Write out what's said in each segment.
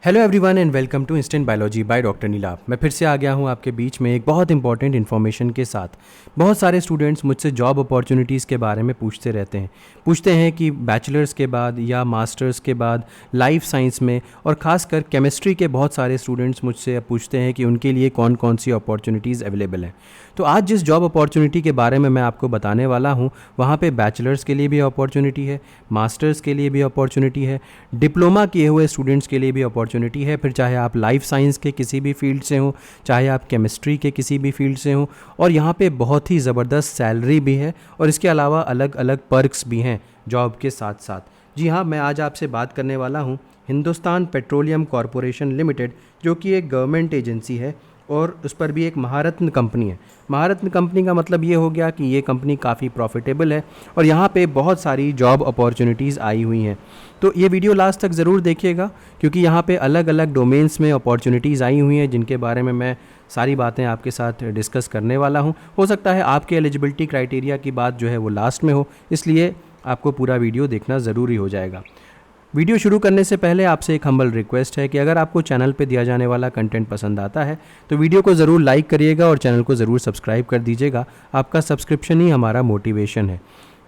Hello everyone and welcome to instant biology by doctor Nilap. मैं फिर से आ गया हूँ आपके बीच में एक बहुत इंपॉर्टेंट इन्फॉर्मेशन के साथ। बहुत सारे स्टूडेंट्स मुझसे जॉब अपॉर्चुनिटीज़ के बारे में पूछते हैं कि बैचलर्स के बाद या मास्टर्स के बाद लाइफ साइंस में, और ख़ासकर केमिस्ट्री के बहुत सारे स्टूडेंट्स मुझसे पूछते हैं कि उनके लिए कौन कौन सी अपॉर्चुनिटीज़ अवेलेबल हैं। तो आज जिस जॉब अपॉर्चुनिटी के बारे में मैं आपको बताने वाला हूँ, वहाँ पे बैचलर्स के लिए भी अपॉर्चुनिटी है, मास्टर्स के लिए भी अपॉर्चुनिटी है, डिप्लोमा किए हुए स्टूडेंट्स के लिए भी अपॉर्चुनिटी है। फिर चाहे आप लाइफ साइंस के किसी भी फील्ड से हो, चाहे आप केमिस्ट्री के किसी भी फील्ड से हो, और यहाँ पे बहुत ही ज़बरदस्त सैलरी भी है और इसके अलावा अलग अलग पर्क्स भी हैं जॉब के साथ साथ। जी हाँ, मैं आज आपसे बात करने वाला हूँ हिंदुस्तान पेट्रोलियम कॉरपोरेशन लिमिटेड, जो कि एक गवर्नमेंट एजेंसी है और उस पर भी एक महारत्न कंपनी है। महारत्न कंपनी का मतलब ये हो गया कि ये कंपनी काफ़ी प्रॉफिटेबल है और यहाँ पे बहुत सारी जॉब अपॉर्चुनिटीज़ आई हुई हैं। तो ये वीडियो लास्ट तक ज़रूर देखिएगा, क्योंकि यहाँ पे अलग अलग डोमेन्स में अपॉर्चुनिटीज़ आई हुई हैं जिनके बारे में मैं सारी बातें आपके साथ डिस्कस करने वाला हूँ। हो सकता है आपके एलिजिबिलिटी क्राइटेरिया की बात जो है वो लास्ट में हो, इसलिए आपको पूरा वीडियो देखना ज़रूरी हो जाएगा। वीडियो शुरू करने से पहले आपसे एक हम्बल रिक्वेस्ट है कि अगर आपको चैनल पे दिया जाने वाला कंटेंट पसंद आता है तो वीडियो को ज़रूर लाइक करिएगा और चैनल को ज़रूर सब्सक्राइब कर दीजिएगा। आपका सब्सक्रिप्शन ही हमारा मोटिवेशन है।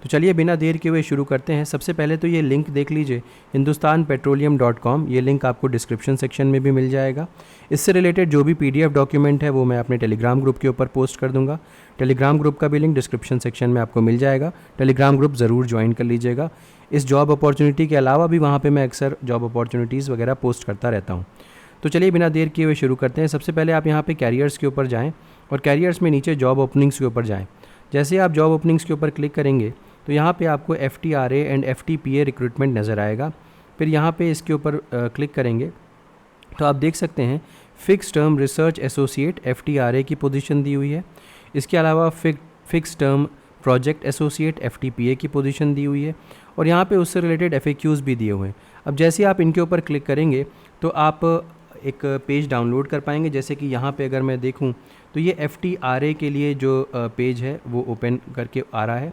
तो चलिए बिना देर किए हुए शुरू करते हैं। सबसे पहले तो ये लिंक देख लीजिए, hindustanpetroleum.com। ये लिंक आपको डिस्क्रिप्शन सेक्शन में भी मिल जाएगा। इससे रिलेटेड जो भी PDF डॉक्यूमेंट है वो मैं अपने टेलीग्राम ग्रुप के ऊपर पोस्ट कर दूंगा। टेलीग्राम ग्रुप का भी लिंक डिस्क्रिप्शन सेक्शन में आपको मिल जाएगा। टेलीग्राम ग्रुप ज़रूर ज्वाइन कर लीजिएगा। इस जॉब अपॉर्चुनिटी के अलावा भी वहाँ पे मैं अक्सर जॉब अपॉर्चुनिटीज़ वगैरह पोस्ट करता रहता हूँ। तो चलिए बिना देर किए हुए शुरू करते हैं। सबसे पहले आप यहाँ पे कैरियर्स के ऊपर जाएँ और कैरियर्स में नीचे जॉब ओपनिंग्स के ऊपर जाएँ। जैसे आप जॉब ओपनिंग्स के ऊपर क्लिक करेंगे तो यहाँ पे आपको FTRA एंड FTPA रिक्रूटमेंट नज़र आएगा। फिर यहाँ पे इसके ऊपर क्लिक करेंगे तो आप देख सकते हैं fix term research associate FTRA की पोजीशन दी हुई है। इसके अलावा fix term project associate FTPA की पोजीशन दी हुई है और यहाँ पे उससे रिलेटेड FAQs भी दिए हुए हैं। अब जैसे आप इनके ऊपर क्लिक करेंगे तो आप एक पेज डाउनलोड कर पाएंगे। जैसे कि यहाँ पे अगर मैं देखूँ तो ये FTRA के लिए जो पेज है वो ओपन करके आ रहा है,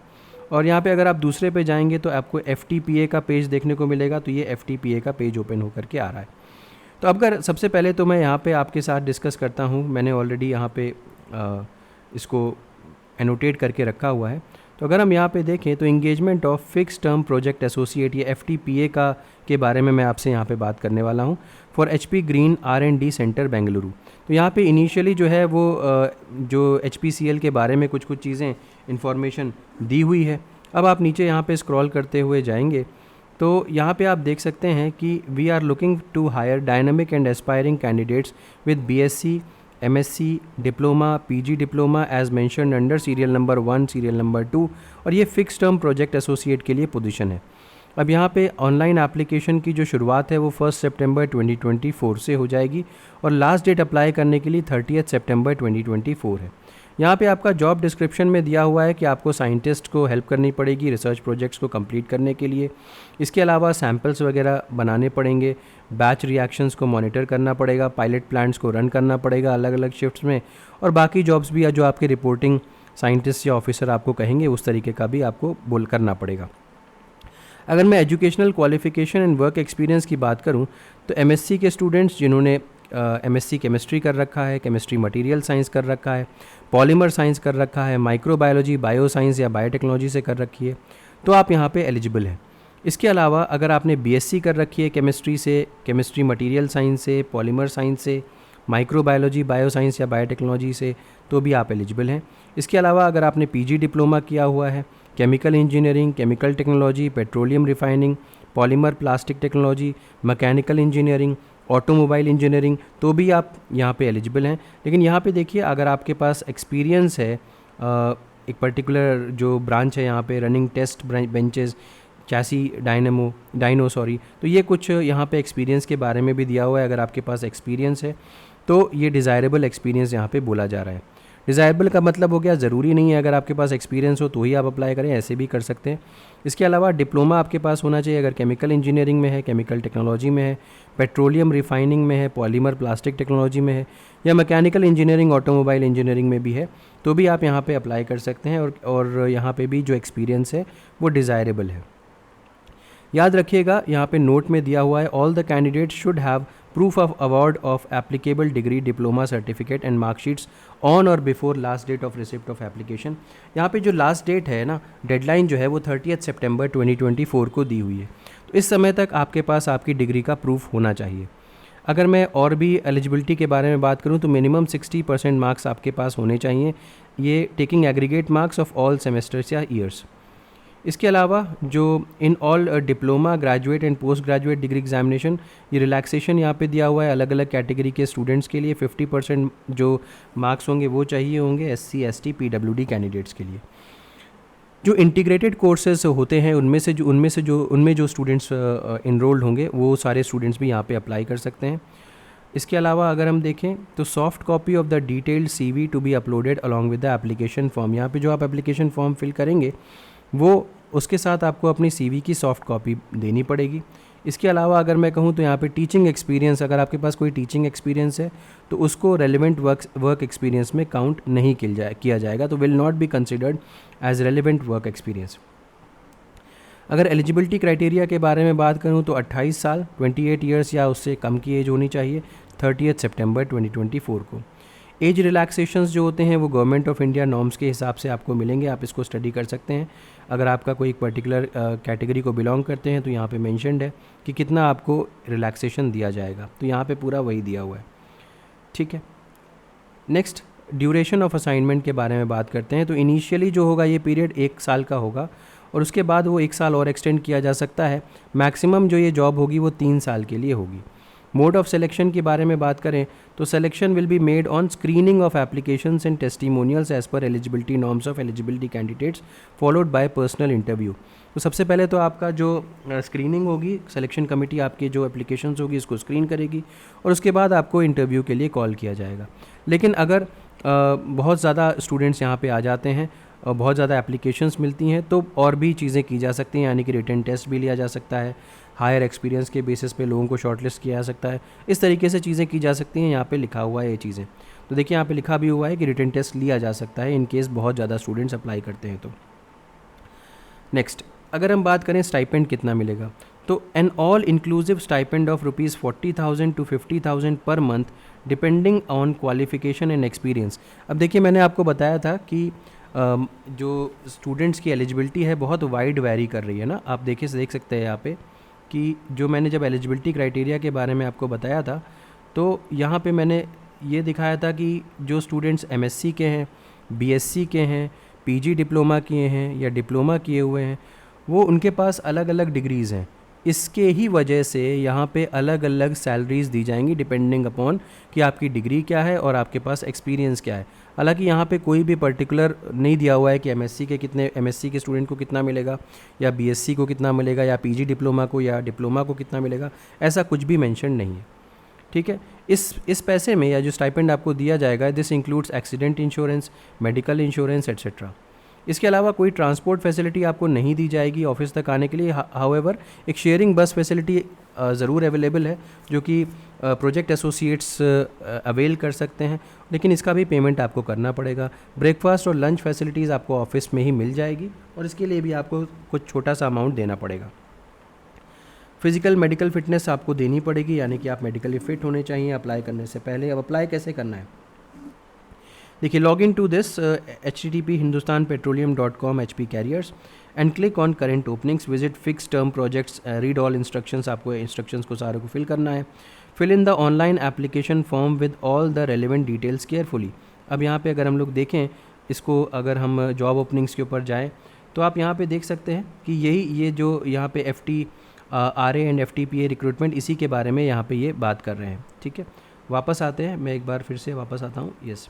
और यहाँ पे अगर आप दूसरे पे जाएंगे तो आपको FTPA का पेज देखने को मिलेगा। तो ये FTPA का पेज ओपन होकर के आ रहा है। तो अब अगर सबसे पहले तो मैं यहाँ पे आपके साथ डिस्कस करता हूँ। मैंने ऑलरेडी यहाँ पे इसको एनोटेट करके रखा हुआ है। तो अगर हम यहाँ पे देखें तो engagement of fix term project associate या FTPA के बारे में मैं आपसे यहाँ पे बात करने वाला हूँ for HP green R&D centre Bengaluru. तो यहाँ पे इनिशियली जो है वो जो HPCL के बारे में कुछ चीज़ें इन्फॉर्मेशन दी हुई है। अब आप नीचे यहाँ पे स्क्रॉल करते हुए जाएंगे तो यहाँ पे आप देख सकते हैं कि we are looking to hire dynamic and aspiring candidates with BSc MSc diploma PG diploma as mentioned under serial number 1 serial number 2, और ये फिक्स टर्म प्रोजेक्ट एसोसिएट के लिए पोजीशन है। अब यहाँ पे ऑनलाइन एप्लीकेशन की जो शुरुआत है वो 1 सितंबर 2024 से हो जाएगी और लास्ट डेट अप्लाई करने के लिए 30 सितंबर 2024 है। यहाँ पे आपका जॉब डिस्क्रिप्शन में दिया हुआ है कि आपको साइंटिस्ट को हेल्प करनी पड़ेगी रिसर्च प्रोजेक्ट्स को कंप्लीट करने के लिए। इसके अलावा सैम्पल्स वगैरह बनाने पड़ेंगे, बैच रिएक्शंस को मॉनिटर करना पड़ेगा, पायलट प्लांट्स को रन करना पड़ेगा अलग अलग शिफ्ट्स में, और बाकी जॉब्स भी जो आपके रिपोर्टिंग साइंटिस्ट या ऑफिसर आपको कहेंगे उस तरीके का भी आपको बोल करना पड़ेगा। अगर मैं educational qualification and work experience की बात करूँ तो MSc के स्टूडेंट्स जिन्होंने MSc केमिस्ट्री कर रखा है, केमिस्ट्री मटेरियल साइंस कर रखा है, पॉलीमर साइंस कर रखा है, माइक्रोबायोलॉजी बायो साइंस या बायोटेक्नोलॉजी से कर रखी है, तो आप यहाँ पे एलिजिबल हैं। इसके अलावा अगर आपने BSc कर रखी है केमिस्ट्री से, केमिस्ट्री मटेरियल साइंस से, पॉलीमर साइंस से, माइक्रोबायोलॉजी बायो साइंस या बायोटेक्नोलॉजी से, तो भी आप एलिजिबल हैं। इसके अलावा अगर आपने PG डिप्लोमा किया हुआ है chemical engineering, chemical technology, petroleum refining, polymer plastic technology, mechanical engineering, automobile engineering, तो भी आप यहाँ पे एलिजिबल हैं। लेकिन यहाँ पे देखिए अगर आपके पास एक्सपीरियंस है एक पर्टिकुलर जो ब्रांच है यहाँ पे running test benches, chassis dyno, तो ये कुछ यहाँ पे एक्सपीरियंस के बारे में भी दिया हुआ है। अगर आपके पास एक्सपीरियंस है तो ये डिज़ायरेबल एक्सपीरियंस यहाँ पे बोला जा रहा है। डिज़ायरेबल का मतलब हो गया ज़रूरी नहीं है अगर आपके पास एक्सपीरियंस हो तो ही आप अप्लाई करें, ऐसे भी कर सकते हैं। इसके अलावा डिप्लोमा आपके पास होना चाहिए अगर केमिकल इंजीनियरिंग में है, केमिकल टेक्नोलॉजी में है, पेट्रोलियम रिफाइनिंग में है, पॉलीमर प्लास्टिक टेक्नोलॉजी में है, या मैकेनिकल इंजीनियरिंग ऑटोमोबाइल इंजीनियरिंग में भी है, तो भी आप यहाँ पे अप्लाई कर सकते हैं। और यहाँ पे भी जो एक्सपीरियंस है वो डिज़ायरेबल है। याद रखिएगा यहाँ पे नोट में दिया हुआ है all the candidates should have proof of award of applicable degree, diploma, certificate and mark sheets on or before last date of receipt of application। यहाँ पे जो लास्ट डेट है ना, डेडलाइन जो है वो 30 सितंबर 2024 को दी हुई है। तो इस समय तक आपके पास आपकी डिग्री का प्रूफ होना चाहिए। अगर मैं और भी एलिजिबिलिटी के बारे में बात करूं तो मिनिमम 60% मार्क्स आपके पास होने चाहिए, ये taking aggregate marks of all semesters या ईयर्स। इसके अलावा जो in all diploma, graduate and post graduate degree examination, ये रिलैक्सेशन यहाँ पे दिया हुआ है अलग अलग कैटेगरी के स्टूडेंट्स के लिए। 50% जो मार्क्स होंगे वो चाहिए होंगे SC, ST, PWD कैंडिडेट्स के लिए। जो इंटीग्रेटेड कोर्सेज होते हैं उनमें जो स्टूडेंट्स इनरोल्ड होंगे वो सारे स्टूडेंट्स भी यहाँ पे अप्लाई कर सकते हैं। इसके अलावा अगर हम देखें तो soft copy of the detailed CV to be uploaded along with the application form. यहाँ पे जो आप एप्लीकेशन फॉर्म फिल करेंगे वो उसके साथ आपको अपनी CV की सॉफ्ट कॉपी देनी पड़ेगी। इसके अलावा अगर मैं कहूँ तो यहाँ पे टीचिंग एक्सपीरियंस, अगर आपके पास कोई टीचिंग एक्सपीरियंस है तो उसको रेलिवेंट वर्क एक्सपीरियंस में काउंट नहीं किया जाएगा, तो will not be considered as relevant work experience. अगर एलिजिबिलिटी क्राइटेरिया के बारे में बात करूँ तो 28 साल, 28 ईयर्स या उससे कम की एज होनी चाहिए 30 सितंबर 2024 को। एज रिलैक्सेशंस जो होते हैं वो गवर्नमेंट ऑफ इंडिया नॉर्म्स के हिसाब से आपको मिलेंगे, आप इसको स्टडी कर सकते हैं। अगर आपका कोई एक पर्टिकुलर कैटेगरी को बिलोंग करते हैं तो यहाँ पे मेंशन्ड है कि कितना आपको रिलैक्सेशन दिया जाएगा, तो यहाँ पे पूरा वही दिया हुआ है। ठीक है, नेक्स्ट ड्यूरेशन ऑफ असाइनमेंट के बारे में बात करते हैं। तो इनिशियली जो होगा ये पीरियड 1 साल का होगा और उसके बाद वो 1 साल और एक्सटेंड किया जा सकता है। मैक्सिमम जो ये जॉब होगी वो 3 साल के लिए होगी। मोड ऑफ सिलेक्शन के बारे में बात करें तो selection will be made on screening of applications and testimonials as per eligibility norms of eligibility candidates followed by personal interview. तो सबसे पहले तो आपका जो स्क्रीनिंग होगी, सिलेक्शन कमेटी आपकी जो एप्लीकेशंस होगी इसको स्क्रीन करेगी और उसके बाद आपको इंटरव्यू के लिए कॉल किया जाएगा। लेकिन अगर बहुत ज़्यादा स्टूडेंट्स यहाँ पे आ जाते हैं और बहुत ज़्यादा एप्लीकेशंस मिलती हैं तो और भी चीज़ें की जा सकती हैं, यानी कि रिटन टेस्ट भी लिया जा सकता है, हायर एक्सपीरियंस के बेसिस पे लोगों को शॉर्टलिस्ट किया जा सकता है। इस तरीके से चीज़ें की जा सकती हैं, यहाँ पे लिखा हुआ है ये चीज़ें। तो देखिए यहाँ पे लिखा भी हुआ है कि रिटन टेस्ट लिया जा सकता है इन केस बहुत ज़्यादा स्टूडेंट्स अप्लाई करते हैं तो। नेक्स्ट, अगर हम बात करें स्टाइपेंड कितना मिलेगा तो an all inclusive stipend of ₹40,000 to 50,000 per month depending on qualification and experience. अब देखिए मैंने आपको बताया था कि जो स्टूडेंट्स की एलिजिबिलिटी है बहुत वाइड वैरी कर रही है ना। आप देख सकते हैं यहाँ पे कि जो मैंने जब एलिजिबिलिटी क्राइटेरिया के बारे में आपको बताया था तो यहाँ पे मैंने ये दिखाया था कि जो स्टूडेंट्स MSc के हैं, BSc के हैं, PG डिप्लोमा किए हैं या डिप्लोमा किए हुए हैं वो उनके पास अलग अलग डिग्रीज़ हैं। इसके ही वजह से यहाँ पे अलग अलग सैलरीज़ दी जाएंगी डिपेंडिंग अपॉन कि आपकी डिग्री क्या है और आपके पास एक्सपीरियंस क्या है। हालांकि यहाँ पे कोई भी पर्टिकुलर नहीं दिया हुआ है कि MSc के स्टूडेंट को कितना मिलेगा या BSc को कितना मिलेगा या PG डिप्लोमा को या डिप्लोमा को कितना मिलेगा, ऐसा कुछ भी मेंशन नहीं है। ठीक है, इस पैसे में या जो स्टाइपेंड आपको दिया जाएगा this includes accident insurance, medical insurance etcetera. इसके अलावा कोई ट्रांसपोर्ट फैसिलिटी आपको नहीं दी जाएगी ऑफिस तक आने के लिए। हाउएवर एक शेयरिंग बस फैसिलिटी ज़रूर अवेलेबल है जो कि प्रोजेक्ट एसोसिएट्स अवेल कर सकते हैं, लेकिन इसका भी पेमेंट आपको करना पड़ेगा। ब्रेकफास्ट और लंच फैसिलिटीज़ आपको ऑफिस में ही मिल जाएगी और इसके लिए भी आपको कुछ छोटा सा अमाउंट देना पड़ेगा। फिजिकल मेडिकल फिटनेस आपको देनी पड़ेगी, यानी कि आप मेडिकली फ़िट होने चाहिए अप्लाई करने से पहले। अब अप्लाई कैसे करना है देखिए, log in to this http hindustanpetroleum.com HP careers and click on current openings, visit fix term projects, read all instructions. आपको इंस्ट्रक्शंस को सारे को फिल करना है। Fill in the online application form with all the relevant details carefully. अब यहाँ पे अगर हम लोग देखें इसको, अगर हम जॉब ओपनिंग्स के ऊपर जाएँ तो आप यहाँ पे देख सकते हैं कि ये जो यहाँ पे FT RA and FTPA recruitment, इसी के बारे में यहाँ पे ये बात कर रहे हैं। ठीक है, वापस आते हैं, मैं एक बार फिर से वापस आता हूँ। यस,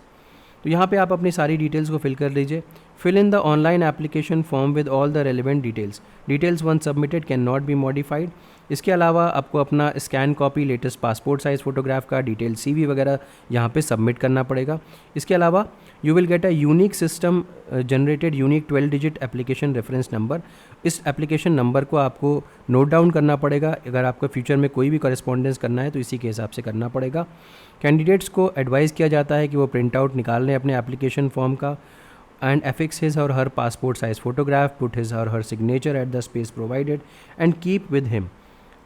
तो यहाँ पे आप अपनी सारी डिटेल्स को फिल कर लीजिए। Fill in the online application form with all the relevant details once submitted can not be modified. इसके अलावा आपको अपना scan copy, latest passport size photograph का, डिटेल CV वगैरह यहाँ पे सबमिट करना पड़ेगा। इसके अलावा you will get a unique system generated unique 12 digit application reference number. इस एप्लीकेशन नंबर को आपको नोट डाउन करना पड़ेगा। अगर आपको फ्यूचर में कोई भी कॉरेस्पॉन्डेंस करना है तो इसी के हिसाब से करना पड़ेगा। कैंडिडेट्स को एडवाइज़ किया जाता है कि वो प्रिंट आउट निकाल लें अपने एप्लीकेशन फॉर्म का and affix his or her passport size photograph, put his or her signature at the space provided and keep with him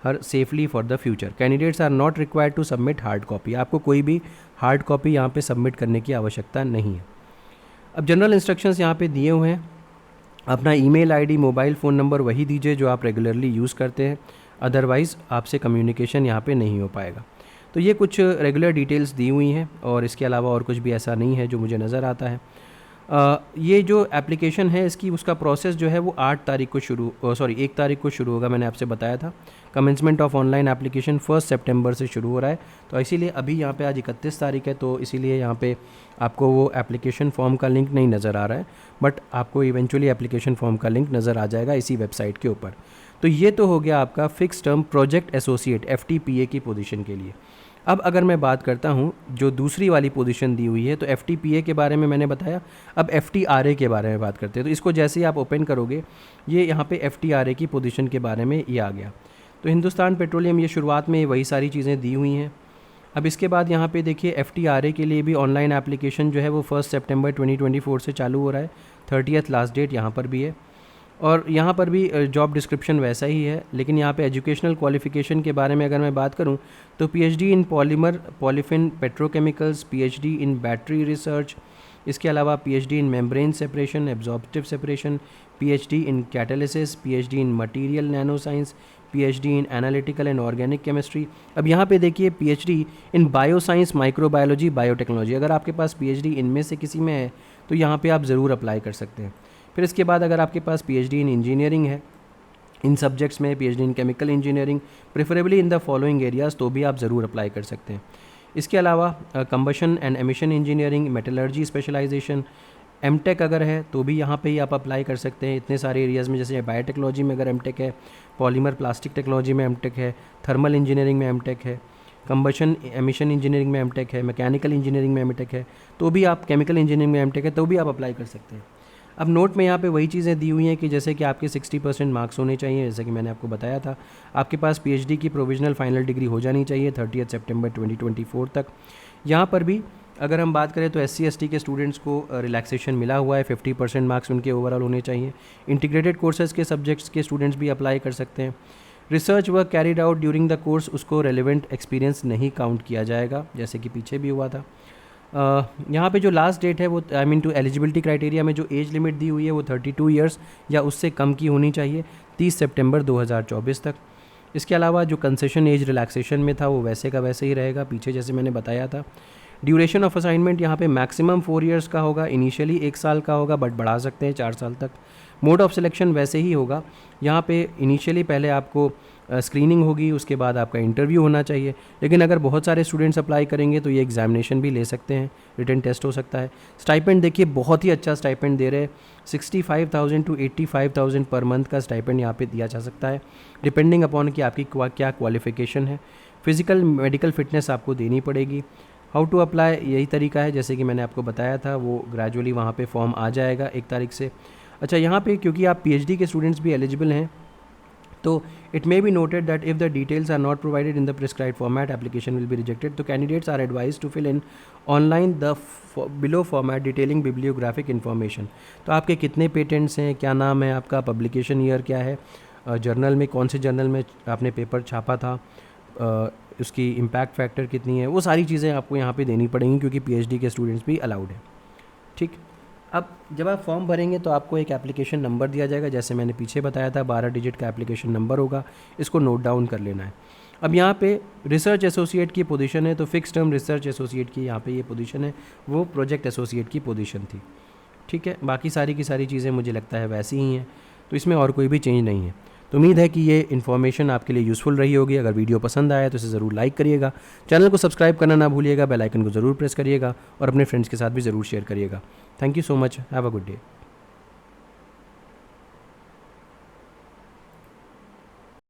हर safely for the future. Candidates are not required to submit hard copy, आपको कोई भी hard copy यहाँ पे submit करने की आवश्यकता नहीं है। अब जनरल इंस्ट्रक्शंस यहाँ पे दिए हुए हैं, अपना email ID, mobile phone number वही दीजिए जो आप रेगुलरली यूज़ करते हैं, अदरवाइज़ आपसे कम्युनिकेशन यहाँ पे नहीं हो पाएगा। तो ये कुछ रेगुलर डिटेल्स दी हुई हैं और इसके अलावा और कुछ भी ऐसा नहीं है जो मुझे नज़र आता है। ये जो एप्लीकेशन है इसकी उसका प्रोसेस जो है वो 1 तारीख को शुरू होगा, मैंने आपसे बताया था। कमेंसमेंट ऑफ ऑनलाइन एप्लीकेशन 1 सितंबर से शुरू हो रहा है, तो इसीलिए अभी यहाँ पे आज 31 तारीख है, तो इसीलिए यहाँ पे आपको वो एप्लीकेशन फॉर्म का लिंक नहीं नज़र आ रहा है, बट आपको इवेंचुअली एप्लीकेशन फॉर्म का लिंक नज़र आ जाएगा इसी वेबसाइट के ऊपर। तो ये तो हो गया आपका fix term project associate FTPA की पोजीशन के लिए। अब अगर मैं बात करता हूँ जो दूसरी वाली पोजीशन दी हुई है, तो FTPA के बारे में मैंने बताया, अब FTRA के बारे में बात करते हैं। तो इसको जैसे ही आप ओपन करोगे ये यहाँ पे FTRA की पोजीशन के बारे में ये आ गया। तो हिंदुस्तान पेट्रोलियम, ये शुरुआत में वही सारी चीज़ें दी हुई हैं। अब इसके बाद यहाँ पे देखिए FTRA के लिए भी ऑनलाइन एप्लीकेशन जो है वो 1 सितंबर 2024 से चालू हो रहा है, 30th लास्ट डेट यहाँ पर भी है। और यहाँ पर भी जॉब डिस्क्रिप्शन वैसा ही है, लेकिन यहाँ पे एजुकेशनल क्वालिफ़िकेशन के बारे में अगर मैं बात करूँ तो PhD in polymer polyolefin petrochemicals, PhD in battery research, इसके अलावा PhD in membrane separation, absorptive separation, PhD in catalysis, PhD in material nano science, PhD in analytical and organic chemistry. अब यहाँ पे देखिए PhD in bioscience, microbiology, biotechnology, अगर आपके पास PhD इनमें से किसी में है तो यहाँ पे आप ज़रूर अप्लाई कर सकते हैं। फिर इसके बाद अगर आपके पास PhD इन इंजीनियरिंग है, इन सब्जेक्ट्स में PhD in chemical engineering, preferably in the following areas, तो भी आप ज़रूर अप्लाई कर सकते हैं। इसके अलावा combustion and emission engineering, metallurgy specialization, MTech अगर है तो भी यहाँ पे ही आप अप्लाई कर सकते हैं इतने सारे एरियाज़ में, जैसे बायोटेक्नोलॉजी में अगर MTech है, पॉलीमर प्लास्टिक टेक्नोलॉजी में MTech है, थर्मल इंजीनियरिंग में MTech है, कंबशन एमिशन इंजीनियरिंग में MTech है, मैकेनिकल इंजीनियरिंग में MTech है, तो भी आप, केमिकल इंजीनियरिंग में MTech है तो भी आप अप्लाई कर सकते हैं। अब नोट में यहाँ पे वही चीज़ें दी हुई हैं कि जैसे कि आपके 60% मार्क्स होने चाहिए, जैसे कि मैंने आपको बताया था। आपके पास PhD की प्रोविजनल फाइनल डिग्री हो जानी चाहिए 30 सितंबर 2024 तक। यहाँ पर भी अगर हम बात करें तो SC/ST के स्टूडेंट्स को रिलैक्सेशन मिला हुआ है, 50% मार्क्स उनके ओवरऑल होने चाहिए। इंटीग्रेटेड कोर्सेज़ के सब्जेक्ट्स के स्टूडेंट्स भी अप्लाई कर सकते हैं। Research work carried out during the course, उसको रेलिवेंट एक्सपीरियंस नहीं काउंट किया जाएगा, जैसे कि पीछे भी हुआ था। यहाँ पे जो लास्ट डेट है वो टू एलिजिबिलिटी क्राइटेरिया में जो एज लिमिट दी हुई है वो 32 ईयर्स या उससे कम की होनी चाहिए 30 सितंबर 2024 तक। इसके अलावा जो कंसेशन एज रिलैक्सेशन में था वो वैसे का वैसे ही रहेगा, पीछे जैसे मैंने बताया था। ड्यूरेशन ऑफ असाइनमेंट यहाँ पे मैक्सिमम 4 ईयर्स का होगा, इनिशियली 1 साल का होगा बट बढ़ा सकते हैं 4 साल तक। मोड ऑफ सिलेक्शन वैसे ही होगा, यहाँ पे इनिशियली पहले आपको स्क्रीनिंग होगी, उसके बाद आपका इंटरव्यू होना चाहिए, लेकिन अगर बहुत सारे स्टूडेंट्स अप्लाई करेंगे तो ये एग्जामिनेशन भी ले सकते हैं, रिटन टेस्ट हो सकता है। स्टाइपेंड देखिए बहुत ही अच्छा स्टाइपेंड दे रहे हैं, 65,000 to 85,000 पर मंथ का स्टाइपेंड यहाँ पे दिया जा सकता है, डिपेंडिंग अपॉन कि आपकी क्या क्वालिफिकेशन है। फिजिकल मेडिकल फिटनेस आपको देनी पड़ेगी। हाउ टू अप्लाई, यही तरीका है जैसे कि मैंने आपको बताया था, वो ग्रेजुअली वहाँ पे फॉर्म आ जाएगा 1 तारीख से। अच्छा, यहाँ पे क्योंकि आप PhD के स्टूडेंट्स भी एलिजिबल हैं, तो it may be noted that if the details are not provided in the prescribed format application will be rejected. तो candidates are advise to fill in online the below format detailing bibliographic information. तो आपके कितने patents हैं, क्या नाम है आपका, publication year क्या है, जर्नल में कौन से जर्नल में आपने पेपर छापा था, उसकी इम्पैक्ट फैक्टर कितनी है, वो सारी चीज़ें आपको यहाँ पे देनी पड़ेंगी क्योंकि PhD के स्टूडेंट्स भी अलाउड है। ठीक, अब जब आप फॉर्म भरेंगे तो आपको एक एप्लीकेशन नंबर दिया जाएगा, जैसे मैंने पीछे बताया था 12 डिजिट का एप्लीकेशन नंबर होगा, इसको नोट डाउन कर लेना है। अब यहाँ पे रिसर्च एसोसिएट की पोजीशन है, तो फिक्स टर्म रिसर्च एसोसिएट की यहाँ पे ये पोजीशन है, वो प्रोजेक्ट एसोसिएट की पोजीशन थी। ठीक है, बाकी सारी की सारी चीज़ें मुझे लगता है वैसी ही हैं, तो इसमें और कोई भी चेंज नहीं है। तो उम्मीद है कि ये इन्फॉर्मेशन आपके लिए यूज़फुल रही होगी। अगर वीडियो पसंद आया तो इसे ज़रूर लाइक करिएगा, चैनल को सब्सक्राइब करना ना भूलिएगा, बेल आइकन को ज़रूर प्रेस करिएगा और अपने फ्रेंड्स के साथ भी ज़रूर शेयर करिएगा। Thank you so much, have a good day.